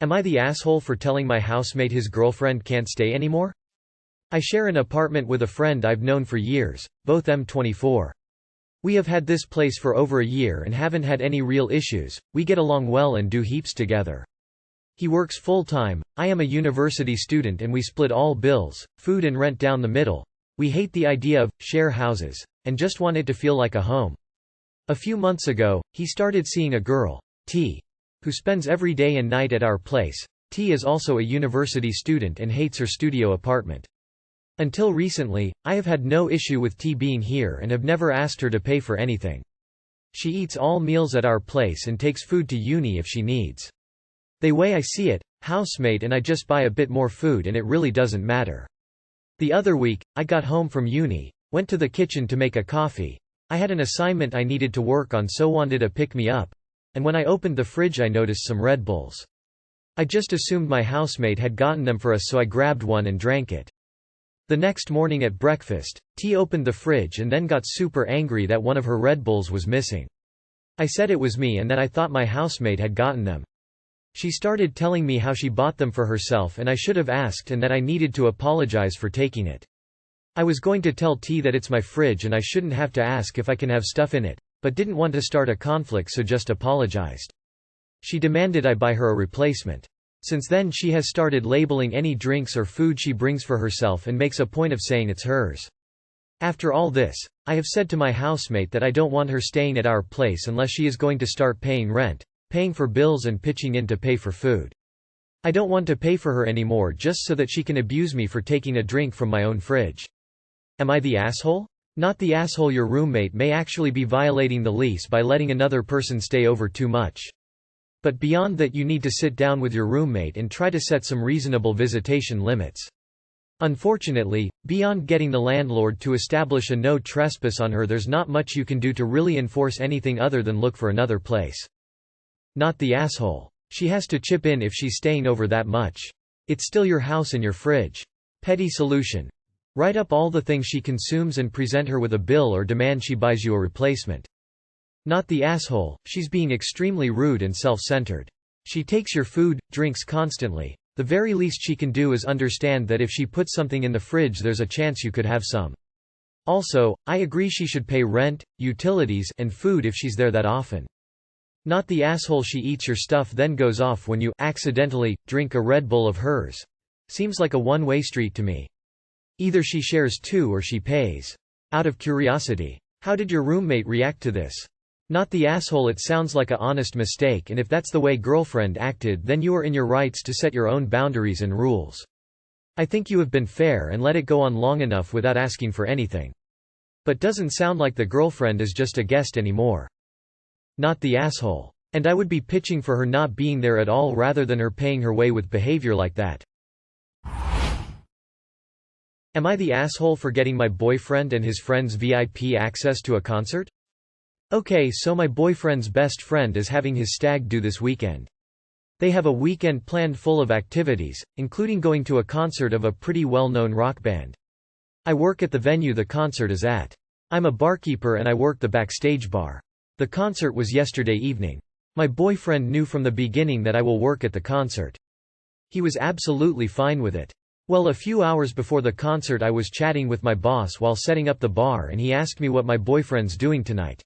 Am I the asshole for telling my housemate his girlfriend can't stay anymore? I share an apartment with a friend I've known for years, both M24. We have had this place for over a year and haven't had any real issues, we get along well and do heaps together. He works full-time, I am a university student and we split all bills, food and rent down the middle. We hate the idea of share houses, and just want it to feel like a home. A few months ago, he started seeing a girl, T, who spends every day and night at our place. T is also a university student and hates her studio apartment. Until recently, I have had no issue with T being here and have never asked her to pay for anything. She eats all meals at our place and takes food to uni if she needs. The way I see it, housemate and I just buy a bit more food and it really doesn't matter. The other week, I got home from uni, went to the kitchen to make a coffee. I had an assignment I needed to work on so wanted a pick-me-up. And when I opened the fridge I noticed some Red Bulls. I just assumed my housemate had gotten them for us so I grabbed one and drank it. The next morning at breakfast, T opened the fridge and then got super angry that one of her Red Bulls was missing. I said it was me and that I thought my housemate had gotten them. She started telling me how she bought them for herself and I should have asked and that I needed to apologize for taking it. I was going to tell T that it's my fridge and I shouldn't have to ask if I can have stuff in it, but didn't want to start a conflict so just apologized. She demanded I buy her a replacement. Since then she has started labeling any drinks or food she brings for herself and makes a point of saying it's hers. After all this, I have said to my housemate that I don't want her staying at our place unless she is going to start paying rent, paying for bills and pitching in to pay for food. I don't want to pay for her anymore just so that she can abuse me for taking a drink from my own fridge. Am I the asshole? Not the asshole. Your roommate may actually be violating the lease by letting another person stay over too much. But beyond that you need to sit down with your roommate and try to set some reasonable visitation limits. Unfortunately, beyond getting the landlord to establish a no trespass on her there's not much you can do to really enforce anything other than look for another place. Not the asshole. She has to chip in if she's staying over that much. It's still your house and your fridge. Petty solution. Write up all the things she consumes and present her with a bill or demand she buys you a replacement. Not the asshole, she's being extremely rude and self-centered. She takes your food, drinks constantly. The very least she can do is understand that if she puts something in the fridge there's a chance you could have some. Also, I agree she should pay rent, utilities, and food if she's there that often. Not the asshole, she eats your stuff then goes off when you accidentally drink a Red Bull of hers. Seems like a one-way street to me. Either she shares too or she pays. Out of curiosity, how did your roommate react to this? Not the asshole, it sounds like a honest mistake and if that's the way girlfriend acted then you are in your rights to set your own boundaries and rules. I think you have been fair and let it go on long enough without asking for anything. But doesn't sound like the girlfriend is just a guest anymore. Not the asshole. And I would be pitching for her not being there at all rather than her paying her way with behavior like that. Am I the asshole for getting my boyfriend and his friends VIP access to a concert? Okay, so my boyfriend's best friend is having his stag do this weekend. They have a weekend planned full of activities, including going to a concert of a pretty well-known rock band. I work at the venue the concert is at. I'm a barkeeper and I work the backstage bar. The concert was yesterday evening. My boyfriend knew from the beginning that I will work at the concert. He was absolutely fine with it. Well, a few hours before the concert I was chatting with my boss while setting up the bar and he asked me what my boyfriend's doing tonight.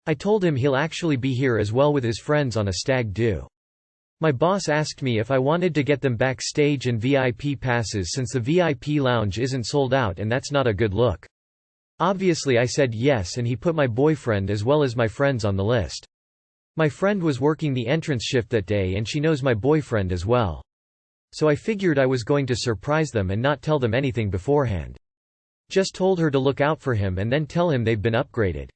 I told him he'll actually be here as well with his friends on a stag do. My boss asked me if I wanted to get them backstage and VIP passes since the VIP lounge isn't sold out and that's not a good look. Obviously I said yes and he put my boyfriend as well as my friends on the list. My friend was working the entrance shift that day and she knows my boyfriend as well. So I figured I was going to surprise them and not tell them anything beforehand. Just told her to look out for him and then tell him they've been upgraded.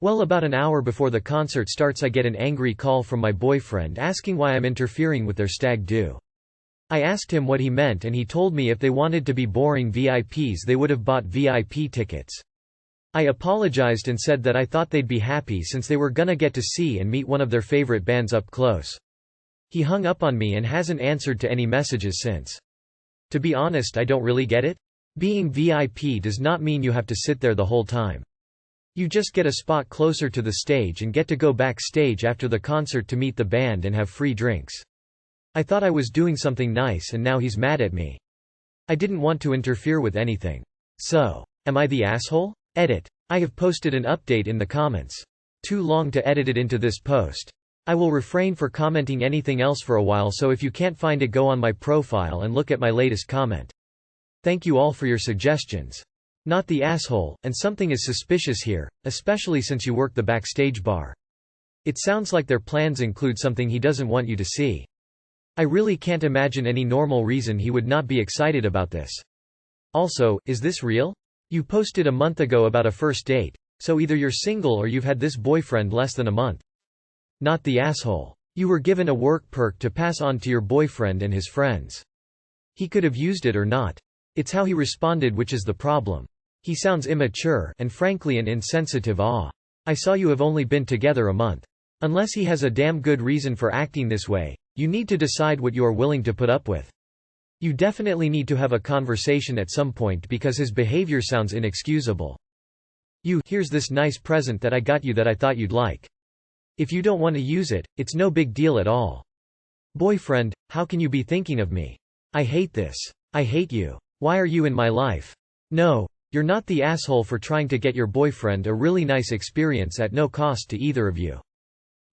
Well, about an hour before the concert starts I get an angry call from my boyfriend asking why I'm interfering with their stag do. I asked him what he meant and he told me if they wanted to be boring VIPs they would have bought VIP tickets. I apologized and said that I thought they'd be happy since they were gonna get to see and meet one of their favorite bands up close. He hung up on me and hasn't answered to any messages since. To be honest, I don't really get it. Being VIP does not mean you have to sit there the whole time. You just get a spot closer to the stage and get to go backstage after the concert to meet the band and have free drinks. I thought I was doing something nice and now he's mad at me. I didn't want to interfere with anything. So, am I the asshole? Edit. I have posted an update in the comments. Too long to edit it into this post. I will refrain for commenting anything else for a while, so if you can't find it, go on my profile and look at my latest comment. Thank you all for your suggestions. Not the asshole, and something is suspicious here, especially since you work the backstage bar. It sounds like their plans include something he doesn't want you to see. I really can't imagine any normal reason he would not be excited about this. Also, is this real? You posted a month ago about a first date, so either you're single or you've had this boyfriend less than a month. Not the asshole. You were given a work perk to pass on to your boyfriend and his friends. He could have used it or not. It's how he responded which is the problem. He sounds immature and frankly an insensitive. I saw you have only been together a month. Unless he has a damn good reason for acting this way, you need to decide what you are willing to put up with. You definitely need to have a conversation at some point because his behavior sounds inexcusable. Here's this nice present that I got you that I thought you'd like. If you don't want to use it, it's no big deal at all. Boyfriend, how can you be thinking of me? I hate this. I hate you. Why are you in my life? No, you're not the asshole for trying to get your boyfriend a really nice experience at no cost to either of you.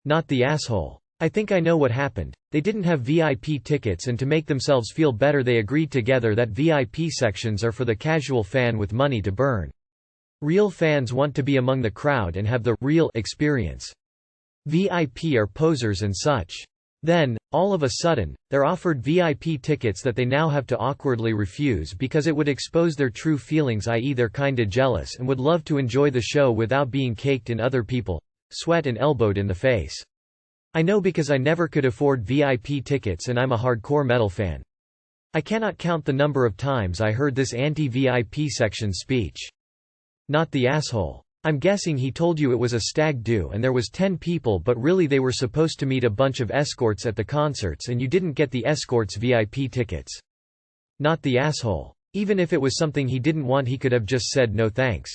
Not the asshole. I think I know what happened. They didn't have VIP tickets, and to make themselves feel better they agreed together that VIP sections are for the casual fan with money to burn. Real fans want to be among the crowd and have the real experience. VIP are posers and such. Then, all of a sudden, they're offered VIP tickets that they now have to awkwardly refuse because it would expose their true feelings, i.e. they're kinda jealous and would love to enjoy the show without being caked in other people, sweat and elbowed in the face. I know because I never could afford VIP tickets and I'm a hardcore metal fan. I cannot count the number of times I heard this anti-VIP section speech. Not the asshole. I'm guessing he told you it was a stag do and there was 10 people, but really they were supposed to meet a bunch of escorts at the concerts and you didn't get the escorts VIP tickets. Not the asshole. Even if it was something he didn't want, he could have just said no thanks.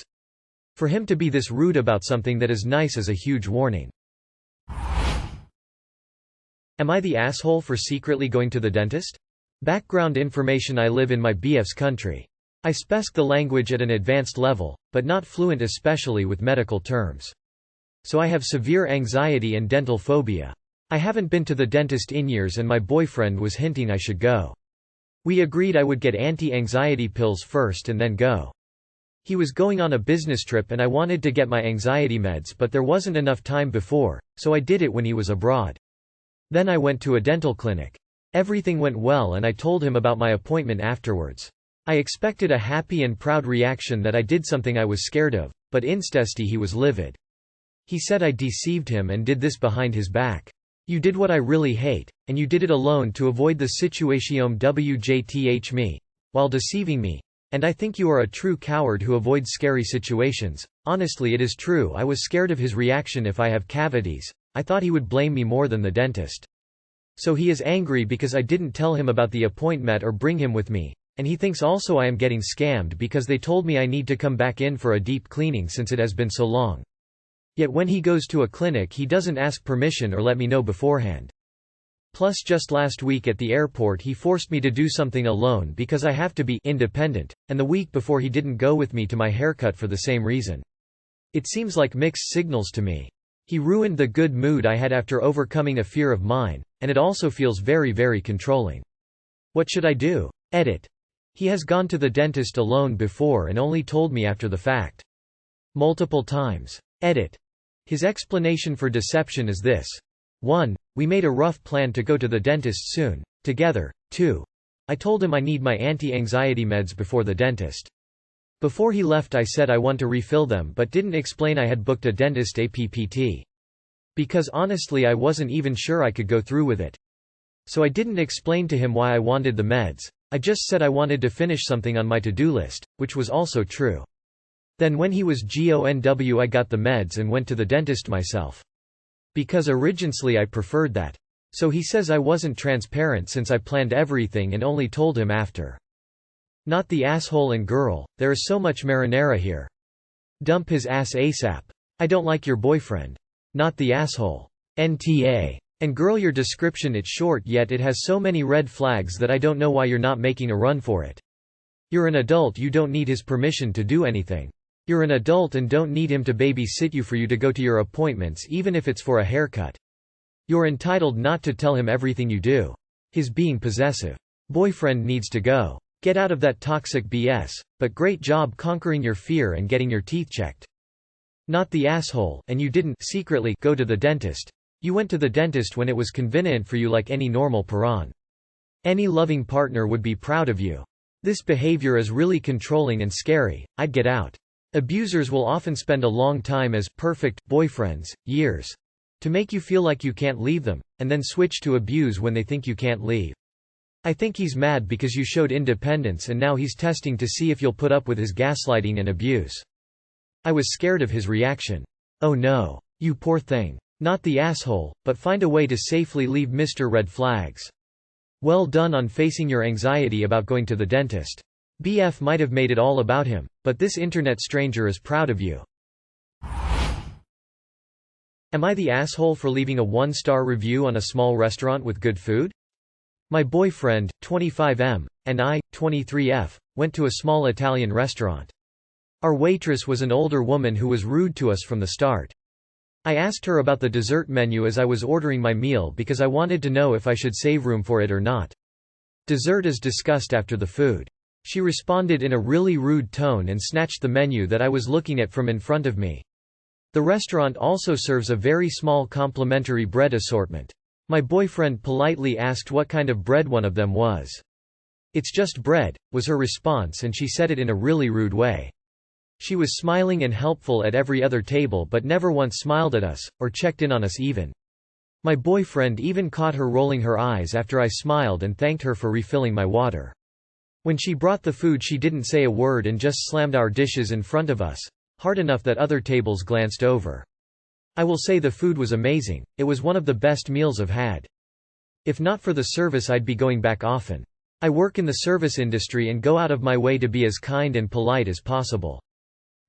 For him to be this rude about something that is nice is a huge warning. Am I the asshole for secretly going to the dentist? Background information: I live in my BF's country. I speak the language at an advanced level, but not fluent, especially with medical terms. So I have severe anxiety and dental phobia. I haven't been to the dentist in years and my boyfriend was hinting I should go. We agreed I would get anti-anxiety pills first and then go. He was going on a business trip and I wanted to get my anxiety meds, but there wasn't enough time before, so I did it when he was abroad. Then I went to a dental clinic. Everything went well and I told him about my appointment afterwards. I expected a happy and proud reaction that I did something I was scared of, but instead he was livid. He said I deceived him and did this behind his back. You did what I really hate, and you did it alone to avoid the situation wjth me, while deceiving me. And I think you are a true coward who avoids scary situations. Honestly, it is true, I was scared of his reaction if I have cavities. I thought he would blame me more than the dentist. So he is angry because I didn't tell him about the appointment or bring him with me, and he thinks also I am getting scammed because they told me I need to come back in for a deep cleaning since it has been so long. Yet when he goes to a clinic he doesn't ask permission or let me know beforehand. Plus just last week at the airport he forced me to do something alone because I have to be independent, and the week before he didn't go with me to my haircut for the same reason. It seems like mixed signals to me. He ruined the good mood I had after overcoming a fear of mine, and it also feels very, very controlling. What should I do? Edit. He has gone to the dentist alone before and only told me after the fact. Multiple times. Edit. His explanation for deception is this. 1. We made a rough plan to go to the dentist soon, together. 2. I told him I need my anti-anxiety meds before the dentist. Before he left I said I want to refill them but didn't explain I had booked a dentist APPT. Because honestly I wasn't even sure I could go through with it. So I didn't explain to him why I wanted the meds, I just said I wanted to finish something on my to-do list, which was also true. Then when he was GONW I got the meds and went to the dentist myself. Because originally I preferred that. So he says I wasn't transparent since I planned everything and only told him after. Not the asshole. And girl, there is so much marinara here. Dump his ass ASAP. I don't like your boyfriend. Not the asshole. NTA. And girl, your description it's short yet it has so many red flags that I don't know why you're not making a run for it. You're an adult, you don't need his permission to do anything. You're an adult and don't need him to babysit you for you to go to your appointments even if it's for a haircut. You're entitled not to tell him everything you do. His being possessive boyfriend needs to go. Get out of that toxic BS, but great job conquering your fear and getting your teeth checked. Not the asshole, and you didn't secretly go to the dentist. You went to the dentist when it was convenient for you like any normal paran. Any loving partner would be proud of you. This behavior is really controlling and scary, I'd get out. Abusers will often spend a long time as perfect boyfriends, years, to make you feel like you can't leave them, and then switch to abuse when they think you can't leave. I think he's mad because you showed independence and now he's testing to see if you'll put up with his gaslighting and abuse. I was scared of his reaction. Oh no. You poor thing. Not the asshole, but find a way to safely leave Mr. Red Flags. Well done on facing your anxiety about going to the dentist. BF might have made it all about him, but this internet stranger is proud of you. Am I the asshole for leaving a 1-star review on a small restaurant with good food? My boyfriend, 25M, and I, 23F, went to a small Italian restaurant. Our waitress was an older woman who was rude to us from the start. I asked her about the dessert menu as I was ordering my meal because I wanted to know if I should save room for it or not. Dessert is discussed after the food. She responded in a really rude tone and snatched the menu that I was looking at from in front of me. The restaurant also serves a very small complimentary bread assortment. My boyfriend politely asked what kind of bread one of them was. "It's just bread," was her response, and she said it in a really rude way. She was smiling and helpful at every other table but never once smiled at us, or checked in on us even. My boyfriend even caught her rolling her eyes after I smiled and thanked her for refilling my water. When she brought the food she didn't say a word and just slammed our dishes in front of us, hard enough that other tables glanced over. I will say the food was amazing, it was one of the best meals I've had. If not for the service I'd be going back often. I work in the service industry and go out of my way to be as kind and polite as possible.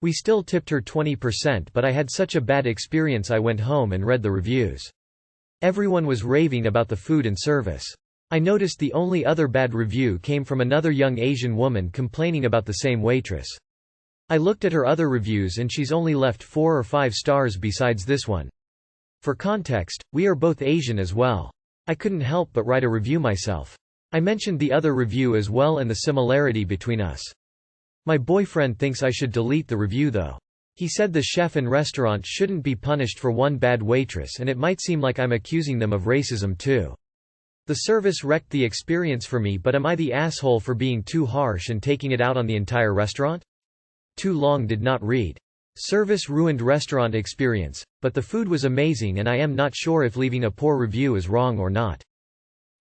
We still tipped her 20% but I had such a bad experience I went home and read the reviews. Everyone was raving about the food and service. I noticed the only other bad review came from another young Asian woman complaining about the same waitress. I looked at her other reviews and she's only left 4 or 5 stars besides this one. For context, we are both Asian as well. I couldn't help but write a review myself. I mentioned the other review as well and the similarity between us. My boyfriend thinks I should delete the review though. He said the chef and restaurant shouldn't be punished for one bad waitress and it might seem like I'm accusing them of racism too. The service wrecked the experience for me, but am I the asshole for being too harsh and taking it out on the entire restaurant? Too long did not read. Service ruined restaurant experience, but the food was amazing and I am not sure if leaving a poor review is wrong or not.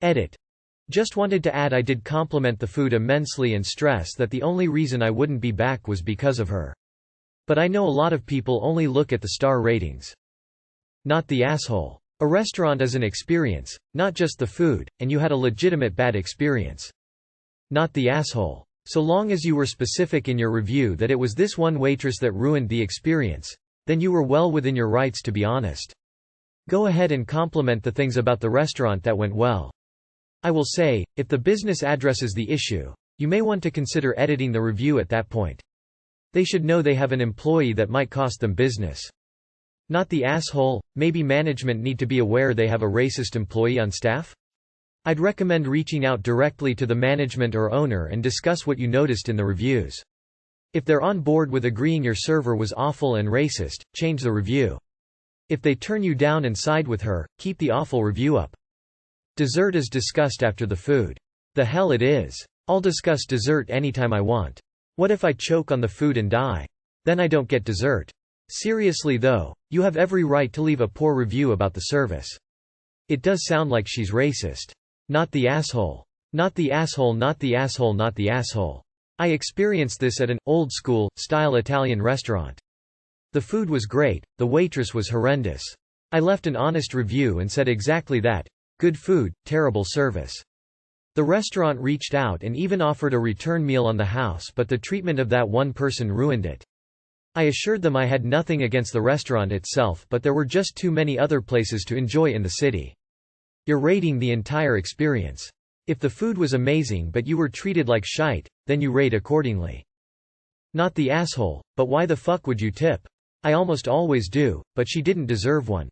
Edit. Just wanted to add I did compliment the food immensely and stress that the only reason I wouldn't be back was because of her. But I know a lot of people only look at the star ratings. Not the asshole. A restaurant is an experience, not just the food, and you had a legitimate bad experience. Not the asshole. So long as you were specific in your review that it was this one waitress that ruined the experience, then you were well within your rights to be honest. Go ahead and compliment the things about the restaurant that went well. I will say, if the business addresses the issue, you may want to consider editing the review at that point. They should know they have an employee that might cost them business. Not the asshole. Maybe management need to be aware they have a racist employee on staff? I'd recommend reaching out directly to the management or owner and discuss what you noticed in the reviews. If they're on board with agreeing your server was awful and racist, change the review. If they turn you down and side with her, keep the awful review up. Dessert is discussed after the food. The hell it is. I'll discuss dessert anytime I want. What if I choke on the food and die? Then I don't get dessert. Seriously though, you have every right to leave a poor review about the service. It does sound like she's racist. Not the asshole. Not the asshole. Not the asshole. Not the asshole. I experienced this at an old-school, style Italian restaurant. The food was great, the waitress was horrendous. I left an honest review and said exactly that. Good food, terrible service. The restaurant reached out and even offered a return meal on the house, but the treatment of that one person ruined it. I assured them I had nothing against the restaurant itself, but there were just too many other places to enjoy in the city. You're rating the entire experience. If the food was amazing but you were treated like shite, then you rate accordingly. Not the asshole, but why the fuck would you tip? I almost always do, but she didn't deserve one.